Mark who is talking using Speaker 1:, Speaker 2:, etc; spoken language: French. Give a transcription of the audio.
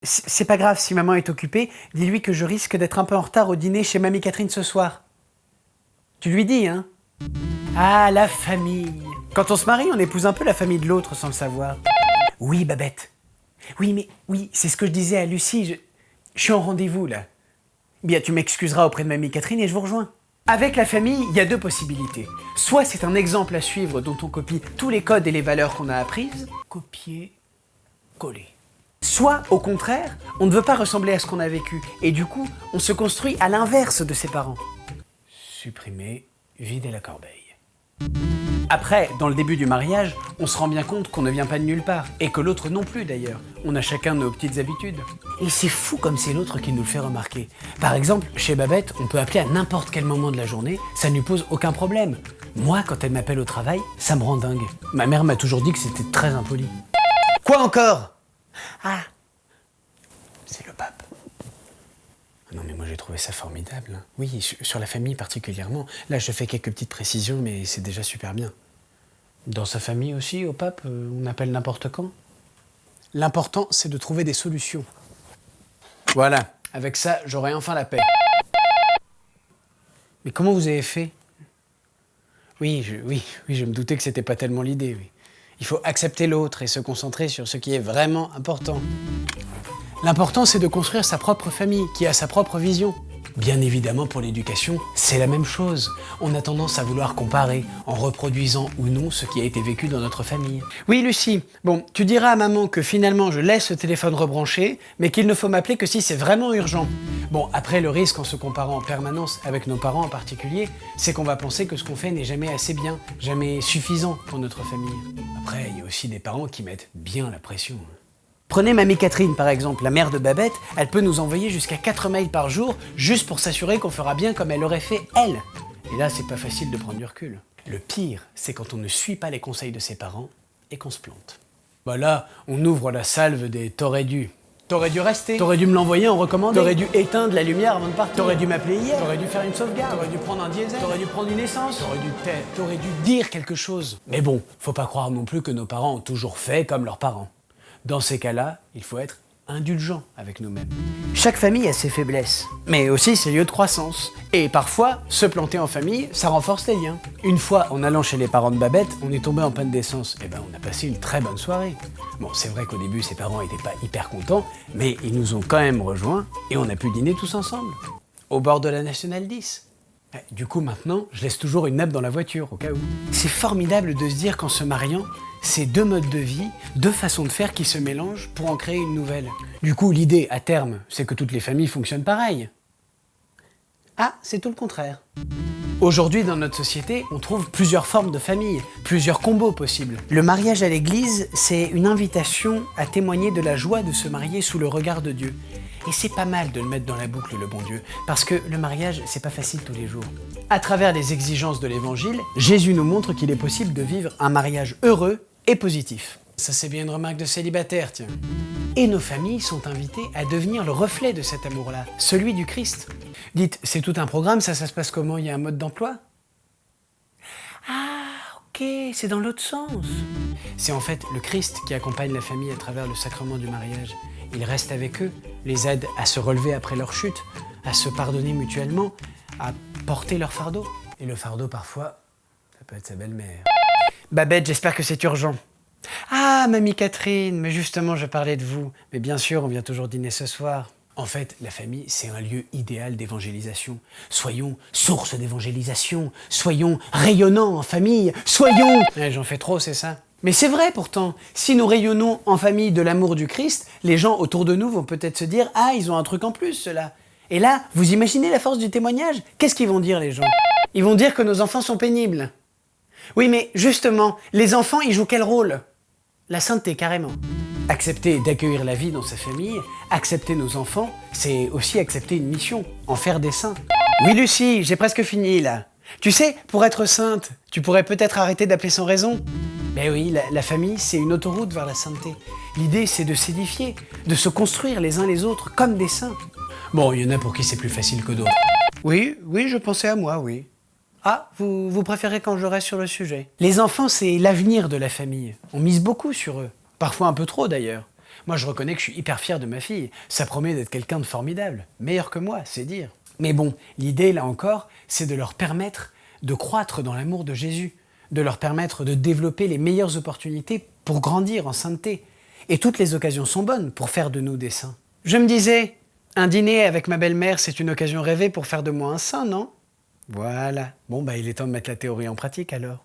Speaker 1: C'est pas grave, si maman est occupée, dis-lui que je risque d'être un peu en retard au dîner chez Mamie Catherine ce soir. Tu lui dis, hein? Ah, la famille. Quand on se marie, on épouse un peu la famille de l'autre sans le savoir. Oui, Babette. Oui, c'est ce que je disais à Lucie, je suis en rendez-vous, là. Bien, tu m'excuseras auprès de Mamie Catherine et je vous rejoins. Avec la famille, il y a deux possibilités. Soit c'est un exemple à suivre dont on copie tous les codes et les valeurs qu'on a apprises. Copier, coller. Soit, au contraire, on ne veut pas ressembler à ce qu'on a vécu, et du coup, on se construit à l'inverse de ses parents. Supprimer, vider la corbeille. Après, dans le début du mariage, on se rend bien compte qu'on ne vient pas de nulle part, et que l'autre non plus d'ailleurs. On a chacun nos petites habitudes. Et c'est fou comme c'est l'autre qui nous le fait remarquer. Par exemple, chez Babette, on peut appeler à n'importe quel moment de la journée, ça ne lui pose aucun problème. Moi, quand elle m'appelle au travail, ça me rend dingue. Ma mère m'a toujours dit que c'était très impoli. Quoi encore? Ah, c'est le pape. Non mais moi j'ai trouvé ça formidable. Oui, sur la famille particulièrement. Là je fais quelques petites précisions mais c'est déjà super bien. Dans sa famille aussi, au pape, on appelle n'importe quand. L'important c'est de trouver des solutions. Voilà, avec ça j'aurai enfin la paix. Mais comment vous avez fait? Oui, je me doutais que c'était pas tellement l'idée. Oui. Il faut accepter l'autre et se concentrer sur ce qui est vraiment important. L'important, c'est de construire sa propre famille, qui a sa propre vision. Bien évidemment, pour l'éducation, c'est la même chose. On a tendance à vouloir comparer, en reproduisant ou non ce qui a été vécu dans notre famille. Oui, Lucie, bon, tu diras à maman que finalement je laisse le téléphone rebranché, mais qu'il ne faut m'appeler que si c'est vraiment urgent. Bon, après, le risque en se comparant en permanence avec nos parents en particulier, c'est qu'on va penser que ce qu'on fait n'est jamais assez bien, jamais suffisant pour notre famille. Après, il y a aussi des parents qui mettent bien la pression. Prenez Mamie Catherine par exemple, la mère de Babette, elle peut nous envoyer jusqu'à 4 mails par jour juste pour s'assurer qu'on fera bien comme elle l'aurait fait elle. Et là, c'est pas facile de prendre du recul. Le pire, c'est quand on ne suit pas les conseils de ses parents et qu'on se plante. Bah là, on ouvre la salve des t'aurais dû. T'aurais dû rester. T'aurais dû me l'envoyer en recommandé. T'aurais dû éteindre la lumière avant de partir. T'aurais dû m'appeler hier. T'aurais dû faire une sauvegarde. T'aurais dû prendre un diesel. T'aurais dû prendre une essence. T'aurais dû te taire. T'aurais dû dire quelque chose. Mais bon, faut pas croire non plus que nos parents ont toujours fait comme leurs parents. Dans ces cas-là, il faut être indulgent avec nous-mêmes. Chaque famille a ses faiblesses, mais aussi ses lieux de croissance. Et parfois, se planter en famille, ça renforce les liens. Une fois, en allant chez les parents de Babette, on est tombé en panne d'essence. Et ben, on a passé une très bonne soirée. Bon, c'est vrai qu'au début, ses parents n'étaient pas hyper contents, mais ils nous ont quand même rejoints et on a pu dîner tous ensemble, au bord de la Nationale 10. Du coup, maintenant, je laisse toujours une nappe dans la voiture, au cas où. C'est formidable de se dire qu'en se mariant, c'est deux modes de vie, deux façons de faire qui se mélangent pour en créer une nouvelle. Du coup, l'idée, à terme, c'est que toutes les familles fonctionnent pareil. Ah, c'est tout le contraire. Aujourd'hui, dans notre société, on trouve plusieurs formes de famille, plusieurs combos possibles. Le mariage à l'église, c'est une invitation à témoigner de la joie de se marier sous le regard de Dieu. Et c'est pas mal de le mettre dans la boucle, le bon Dieu, parce que le mariage, c'est pas facile tous les jours. À travers les exigences de l'évangile, Jésus nous montre qu'il est possible de vivre un mariage heureux et positif. Ça, c'est bien une remarque de célibataire, tiens. Et nos familles sont invitées à devenir le reflet de cet amour-là, celui du Christ. Dites, c'est tout un programme, ça se passe comment? Il y a un mode d'emploi? Ah, ok, c'est dans l'autre sens. C'est en fait le Christ qui accompagne la famille à travers le sacrement du mariage. Il reste avec eux, les aide à se relever après leur chute, à se pardonner mutuellement, à porter leur fardeau. Et le fardeau, parfois, ça peut être sa belle-mère. Babette, j'espère que c'est urgent. Ah, Mamie Catherine, mais justement, je parlais de vous. Mais bien sûr, on vient toujours dîner ce soir. En fait, la famille, c'est un lieu idéal d'évangélisation. Soyons source d'évangélisation, soyons rayonnants en famille, soyons... J'en fais trop, c'est ça? Mais c'est vrai pourtant, si nous rayonnons en famille de l'amour du Christ, les gens autour de nous vont peut-être se dire « Ah, ils ont un truc en plus, ceux-là ». Et là, vous imaginez la force du témoignage? Qu'est-ce qu'ils vont dire, les gens? Ils vont dire que nos enfants sont pénibles. Oui, mais justement, les enfants, ils jouent quel rôle? La sainteté, carrément. Accepter d'accueillir la vie dans sa famille, accepter nos enfants, c'est aussi accepter une mission, en faire des saints. Oui, Lucie, j'ai presque fini, là. Tu sais, pour être sainte, tu pourrais peut-être arrêter d'appeler sans raison. Ben oui, la famille, c'est une autoroute vers la sainteté. L'idée, c'est de s'édifier, de se construire les uns les autres comme des saints. Bon, il y en a pour qui c'est plus facile que d'autres. Oui, je pensais à moi, oui. Ah, vous préférez quand je reste sur le sujet? Les enfants, c'est l'avenir de la famille. On mise beaucoup sur eux. Parfois un peu trop, d'ailleurs. Moi, je reconnais que je suis hyper fier de ma fille. Ça promet d'être quelqu'un de formidable. Meilleur que moi, c'est dire. Mais bon, l'idée, là encore, c'est de leur permettre de croître dans l'amour de Jésus, de leur permettre de développer les meilleures opportunités pour grandir en sainteté. Et toutes les occasions sont bonnes pour faire de nous des saints. Je me disais, un dîner avec ma belle-mère, c'est une occasion rêvée pour faire de moi un saint, non? Voilà. Bon, il est temps de mettre la théorie en pratique alors.